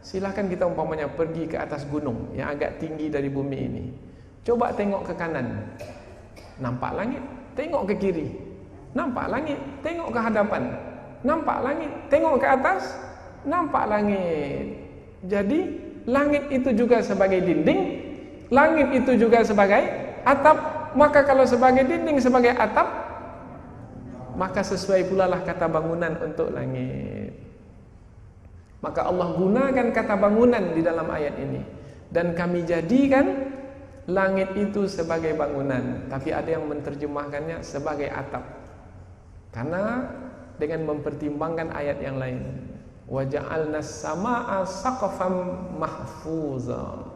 silahkan kita umpamanya pergi ke atas gunung yang agak tinggi dari bumi ini. Coba tengok ke kanan, nampak langit. Tengok ke kiri, nampak langit. Tengok ke hadapan, nampak langit. Tengok ke atas, nampak langit. Jadi langit itu juga sebagai dinding, langit itu juga sebagai atap. Maka kalau sebagai dinding, sebagai atap, maka sesuai pula lah kata bangunan untuk langit. Maka Allah gunakan kata bangunan di dalam ayat ini. Dan kami jadikan langit itu sebagai bangunan, tapi ada yang menerjemahkannya sebagai atap. Karena dengan mempertimbangkan ayat yang lain. Wa ja'alna as-samaa'a saqfan mahfuza.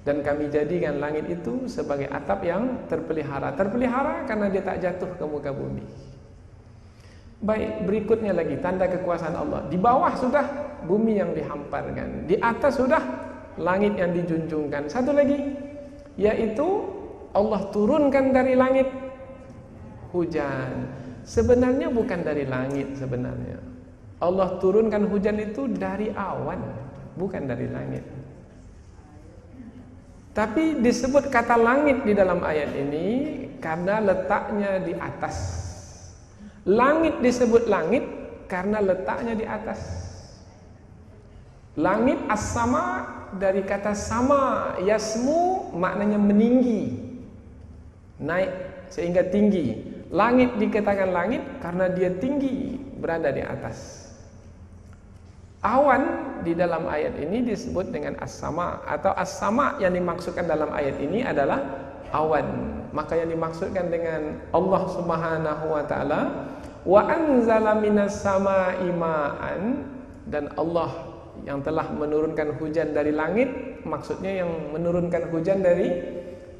Dan kami jadikan langit itu sebagai atap yang terpelihara. Terpelihara karena dia tak jatuh ke muka bumi. Baik, berikutnya lagi tanda kekuasaan Allah. Di bawah sudah bumi yang dihamparkan, di atas sudah langit yang dijunjungkan. Satu lagi, yaitu Allah turunkan dari langit hujan. Sebenarnya bukan dari langit sebenarnya. Allah turunkan hujan itu dari awan, bukan dari langit. Tapi disebut kata langit di dalam ayat ini karena letaknya di atas. Langit disebut langit karena letaknya di atas. Langit as-sama dari kata sama, yasmu maknanya meninggi, naik sehingga tinggi. Langit dikatakan langit karena dia tinggi, berada di atas. Awan di dalam ayat ini disebut dengan as-sama, atau as-sama yang dimaksudkan dalam ayat ini adalah awan. Maka yang dimaksudkan dengan Allah Subhanahu wa taala, wa anzala minas samaa'i ma'an, dan Allah yang telah menurunkan hujan dari langit, maksudnya yang menurunkan hujan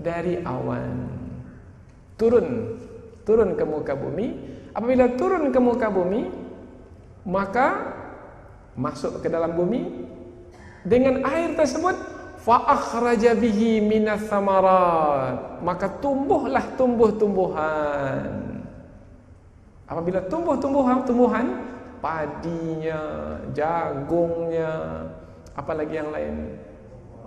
dari awan. Turun ke muka bumi. Apabila turun ke muka bumi, maka masuk ke dalam bumi dengan air tersebut, fa akhraja bihi minas samarat, maka tumbuhlah tumbuh-tumbuhan. Apabila tumbuh-tumbuhan, padinya, jagungnya, apalagi yang lain,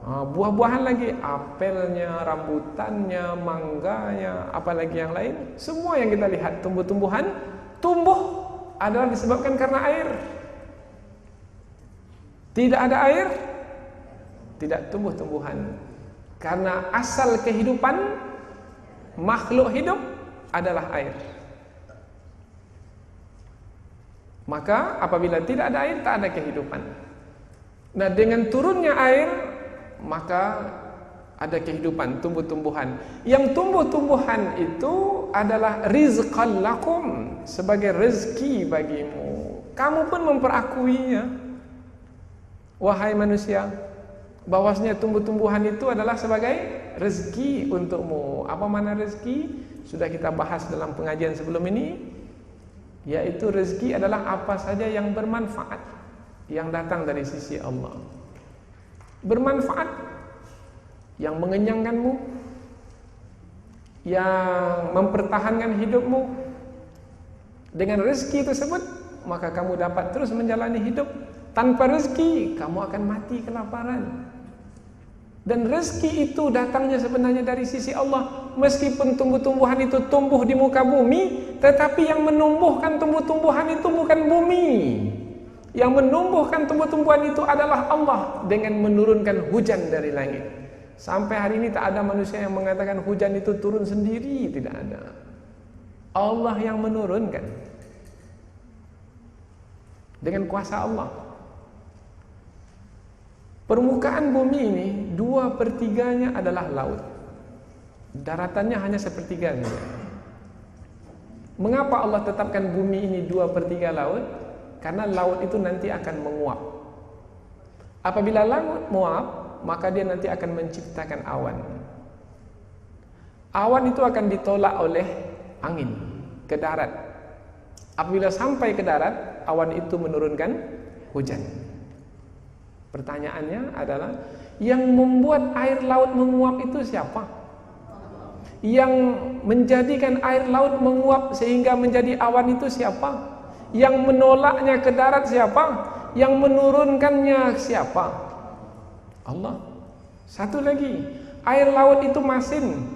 buah-buahan lagi, apelnya, rambutannya, mangganya, apalagi yang lain, semua yang kita lihat tumbuh-tumbuhan, tumbuh adalah disebabkan karena air. Tidak ada air, tidak tumbuh-tumbuhan. Karena asal kehidupan makhluk hidup adalah air. Maka apabila tidak ada air, tak ada kehidupan. Nah, dengan turunnya air, maka ada kehidupan, tumbuh-tumbuhan. Yang tumbuh-tumbuhan itu adalah rizqan lakum, sebagai rezeki bagimu. Kamu pun memperakuinya, wahai manusia, bahwasanya tumbuh-tumbuhan itu adalah sebagai rezeki untukmu. Apa makna rezeki? Sudah kita bahas dalam pengajian sebelum ini, yaitu rezeki adalah apa saja yang bermanfaat, yang datang dari sisi Allah. Bermanfaat, yang mengenyangkanmu, yang mempertahankan hidupmu. Dengan rezeki tersebut, maka kamu dapat terus menjalani hidup. Tanpa rezeki, kamu akan mati kelaparan. Dan rezeki itu datangnya sebenarnya dari sisi Allah. Meskipun tumbuh-tumbuhan itu tumbuh di muka bumi, tetapi yang menumbuhkan tumbuh-tumbuhan itu bukan bumi. Yang menumbuhkan tumbuh-tumbuhan itu adalah Allah dengan menurunkan hujan dari langit. Sampai hari ini tak ada manusia yang mengatakan hujan itu turun sendiri, tidak ada. Allah yang menurunkan dengan kuasa Allah. Permukaan bumi ini 2/3-nya adalah laut. Daratannya hanya 1/3 saja. Mengapa Allah tetapkan bumi ini 2/3 laut? Karena laut itu nanti akan menguap. Apabila laut menguap, maka dia nanti akan menciptakan awan. Awan itu akan ditolak oleh angin ke darat. Apabila sampai ke darat, awan itu menurunkan hujan. Pertanyaannya adalah, yang membuat air laut menguap itu siapa? Yang menjadikan air laut menguap sehingga menjadi awan itu siapa? Yang menolaknya ke darat siapa? Yang menurunkannya siapa? Allah. Satu lagi, air laut itu masin.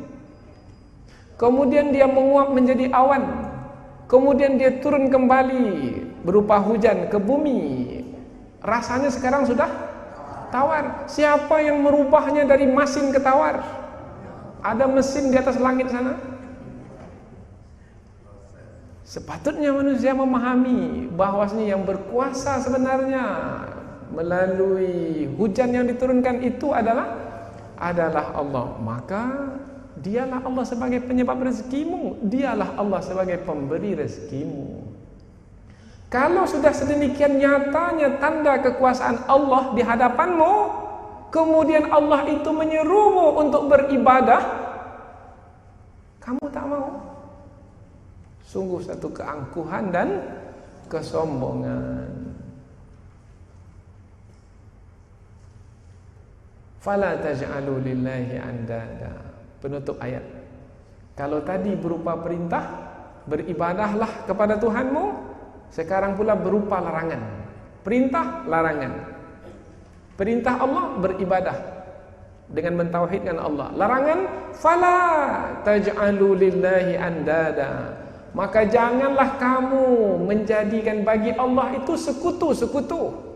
Kemudian dia menguap menjadi awan. Kemudian dia turun kembali berupa hujan ke bumi. Rasanya sekarang sudah tawar. Siapa yang merubahnya dari masin ke tawar? Ada mesin di atas langit sana. Sepatutnya manusia memahami bahwasanya yang berkuasa sebenarnya melalui hujan yang diturunkan itu adalah Allah. Maka dialah Allah sebagai penyebab rezekimu, dialah Allah sebagai pemberi rezekimu. Kalau sudah sedemikian nyatanya tanda kekuasaan Allah di hadapanmu, kemudian Allah itu menyerumu untuk beribadah, kamu tak mau. Sungguh satu keangkuhan dan kesombongan. Fala taj'alu lillahi andada. Penutup ayat. Kalau tadi berupa perintah, beribadahlah kepada Tuhanmu, sekarang pula berupa larangan. Perintah, larangan. Perintah Allah, beribadah dengan mentauhidkan Allah. Larangan, fala taj'alu lillahi andada. Maka janganlah kamu menjadikan bagi Allah itu sekutu-sekutu.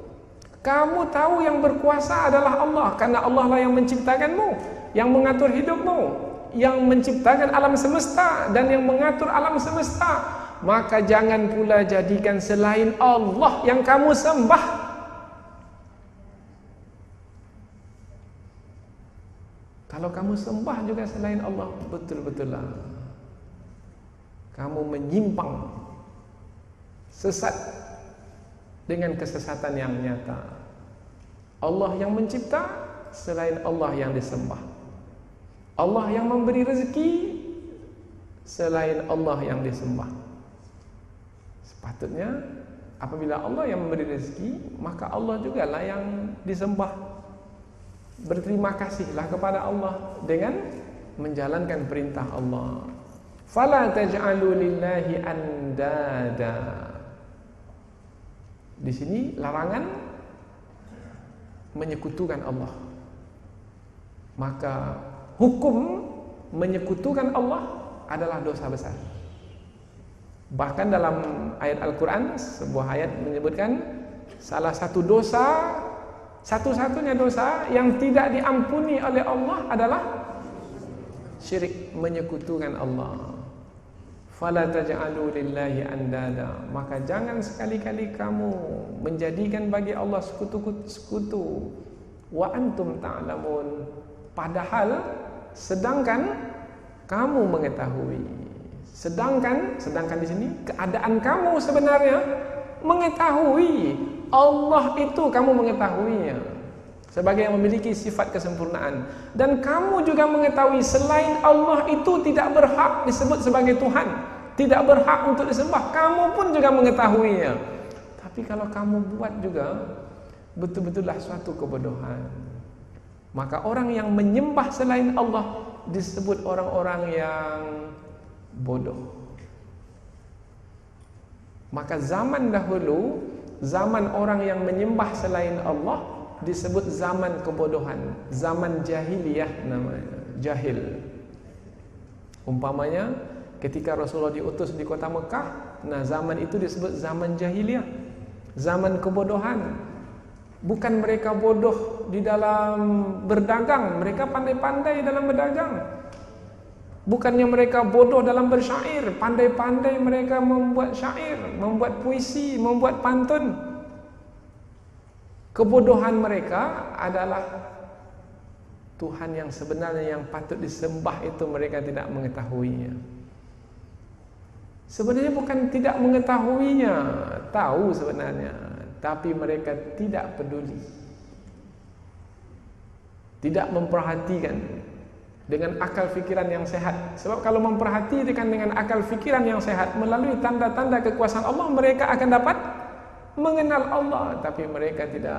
Kamu tahu yang berkuasa adalah Allah, karena Allah lah yang menciptakanmu, yang mengatur hidupmu, yang menciptakan alam semesta dan yang mengatur alam semesta. Maka jangan pula jadikan selain Allah yang kamu sembah. Kalau kamu sembah juga selain Allah, betul-betullah kamu menyimpang, sesat dengan kesesatan yang nyata. Allah yang mencipta, selain Allah yang disembah. Allah yang memberi rezeki, selain Allah yang disembah. Sepatutnya apabila Allah yang memberi rezeki, maka Allah juga lah yang disembah. Berterima kasihlah kepada Allah dengan menjalankan perintah Allah. Fala taj'alu lillahi andada. Di sini larangan menyekutukan Allah. Maka hukum menyekutukan Allah adalah dosa besar. Bahkan dalam ayat Al-Quran, sebuah ayat menyebutkan salah satu dosa, satu-satunya dosa yang tidak diampuni oleh Allah adalah syirik, menyekutukan Allah. Fala taj'alu lillahi andada. Maka jangan sekali-kali kamu menjadikan bagi Allah sekutu. Wa antum ta'lamun. Padahal sedangkan kamu mengetahui. Sedangkan di sini keadaan kamu sebenarnya mengetahui Allah itu, kamu mengetahuinya sebagai yang memiliki sifat kesempurnaan, dan kamu juga mengetahui selain Allah itu tidak berhak disebut sebagai Tuhan, tidak berhak untuk disembah. Kamu pun juga mengetahuinya. Tapi kalau kamu buat juga, betul-betullah suatu kebodohan. Maka orang yang menyembah selain Allah disebut orang-orang yang bodoh. Maka zaman dahulu, zaman orang yang menyembah selain Allah disebut zaman kebodohan, zaman jahiliyah namanya, jahil. Umpamanya ketika Rasulullah diutus di kota Mekah, nah zaman itu disebut zaman jahiliyah, zaman kebodohan. Bukan mereka bodoh di dalam berdagang, mereka pandai-pandai dalam berdagang. Bukannya mereka bodoh dalam bersyair, pandai-pandai mereka membuat syair, membuat puisi, membuat pantun. Kebodohan mereka adalah Tuhan yang sebenarnya yang patut disembah itu mereka tidak mengetahuinya. Sebenarnya bukan tidak mengetahuinya, tahu sebenarnya, tapi mereka tidak peduli, tidak memperhatikan dengan akal fikiran yang sehat. Sebab kalau memperhatikan dengan akal fikiran yang sehat melalui tanda-tanda kekuasaan Allah, mereka akan dapat mengenal Allah, tapi mereka tidak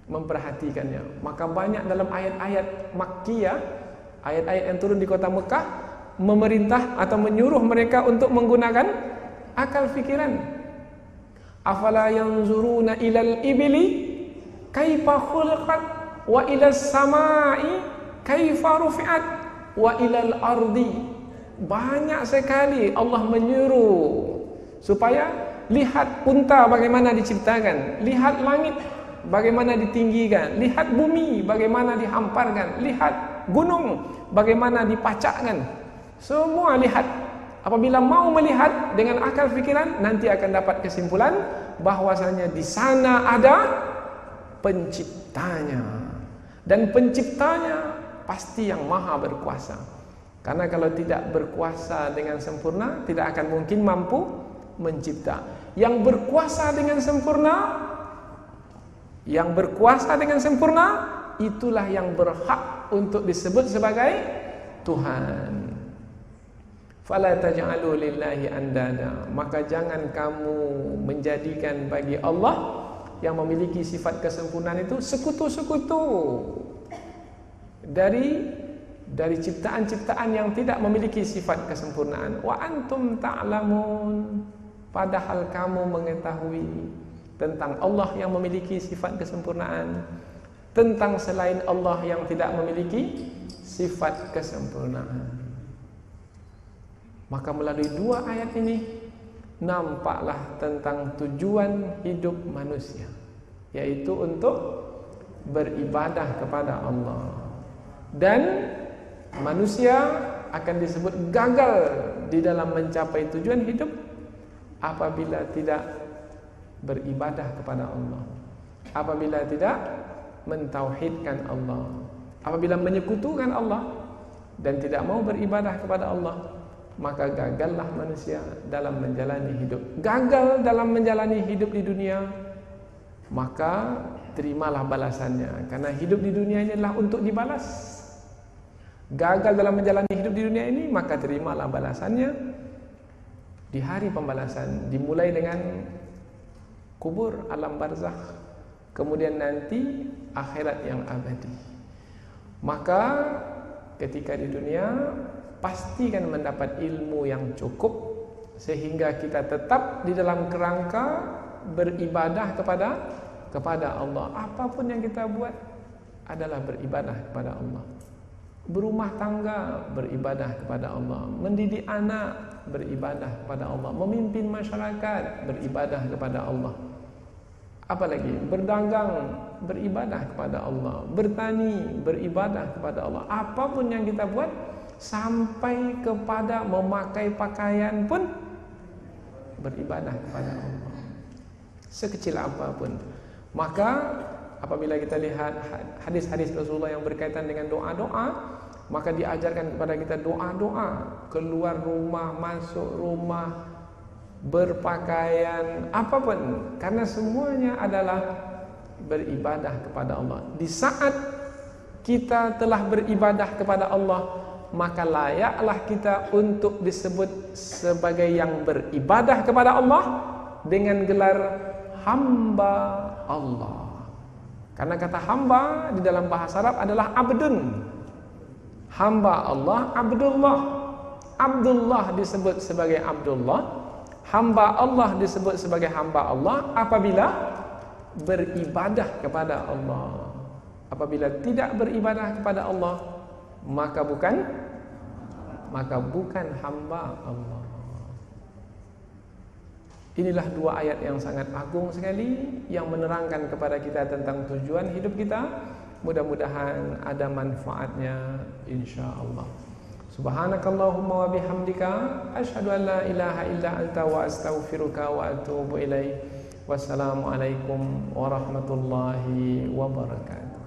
memperhatikannya. Maka banyak dalam ayat-ayat Makkiyah, ayat-ayat yang turun di kota Mekah, memerintah atau menyuruh mereka untuk menggunakan akal fikiran. Afala yanzuruna ilal ibli kaifa khuliqat wa ilas samai kaifa rufi'at wa ilal ardi. Banyak sekali Allah menyuruh supaya lihat unta bagaimana diciptakan, lihat langit bagaimana ditinggikan, lihat bumi bagaimana dihamparkan, lihat gunung bagaimana dipacakkan. Semua lihat. Apabila mau melihat dengan akal fikiran, nanti akan dapat kesimpulan bahwasanya di sana ada penciptanya, dan penciptanya pasti yang maha berkuasa. Karena kalau tidak berkuasa dengan sempurna, tidak akan mungkin mampu mencipta. Yang berkuasa dengan sempurna, itulah yang berhak untuk disebut sebagai Tuhan. Fala taj'alu lillahi andada. Maka jangan kamu menjadikan bagi Allah yang memiliki sifat kesempurnaan itu sekutu-sekutu dari ciptaan-ciptaan yang tidak memiliki sifat kesempurnaan. Wa antum ta'lamun, padahal kamu mengetahui tentang Allah yang memiliki sifat kesempurnaan, tentang selain Allah yang tidak memiliki sifat kesempurnaan. Maka melalui dua ayat ini nampaklah tentang tujuan hidup manusia, yaitu untuk beribadah kepada Allah. Dan manusia akan disebut gagal di dalam mencapai tujuan hidup apabila tidak beribadah kepada Allah, apabila tidak mentauhidkan Allah, apabila menyekutukan Allah dan tidak mau beribadah kepada Allah, maka gagallah manusia dalam menjalani hidup. Gagal dalam menjalani hidup di dunia, maka terimalah balasannya, karena hidup di dunia ini adalah untuk dibalas. Gagal dalam menjalani hidup di dunia ini, maka terimalah balasannya di hari pembalasan, dimulai dengan kubur, alam barzakh, kemudian nanti akhirat yang abadi. Maka ketika di dunia pastikan mendapat ilmu yang cukup sehingga kita tetap di dalam kerangka beribadah kepada Allah. Apapun yang kita buat adalah beribadah kepada Allah. Berumah tangga beribadah kepada Allah, mendidik anak beribadah kepada Allah, memimpin masyarakat beribadah kepada Allah. Apalagi berdagang beribadah kepada Allah, bertani beribadah kepada Allah. Apapun yang kita buat, sampai kepada memakai pakaian pun beribadah kepada Allah, sekecil apapun. Maka apabila kita lihat hadis-hadis Rasulullah yang berkaitan dengan doa-doa, maka diajarkan kepada kita doa-doa, keluar rumah, masuk rumah, berpakaian, apapun, karena semuanya adalah beribadah kepada Allah. Di saat kita telah beribadah kepada Allah, maka layaklah kita untuk disebut sebagai yang beribadah kepada Allah dengan gelar hamba Allah. Karena kata hamba di dalam bahasa Arab adalah abdun. Hamba Allah, Abdullah. Abdullah disebut sebagai Abdullah, hamba Allah disebut sebagai hamba Allah apabila beribadah kepada Allah. Apabila tidak beribadah kepada Allah, maka bukan hamba Allah. Inilah dua ayat yang sangat agung sekali yang menerangkan kepada kita tentang tujuan hidup kita. Mudah-mudahan ada manfaatnya insyaallah. Subhanakallahumma wa bihamdika asyhadu an la ilaha illa anta wa astaghfiruka wa atubu ilaik. Wassalamualaikum warahmatullahi wabarakatuh.